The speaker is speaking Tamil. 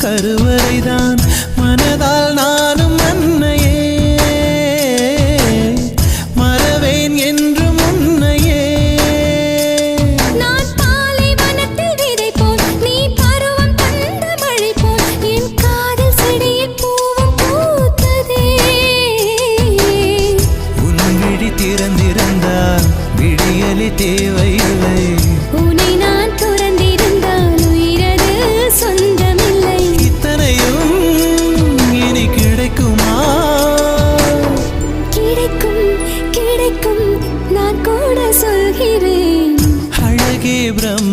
கருவறைதான் மனதால் நானும் அன்னையே மறவேன் என்று முன்னையே நான் பாலை வனத்தில் விதை போல் நீ பருவம் தந்த மழை போல் என் காதல் செடியில் பூவும் பூத்ததே உன் விழி திறந்திருந்தால் விடியலி தேவையில்லை உன்னை நான் துறந்திருந்தால் உயிரது சொந்தமில்லை இத்தனையும் இனி கிடைக்குமா கிடைக்கும் கிடைக்கும் நான் கூட சொல்கிறேன் அழகே பிரம்ம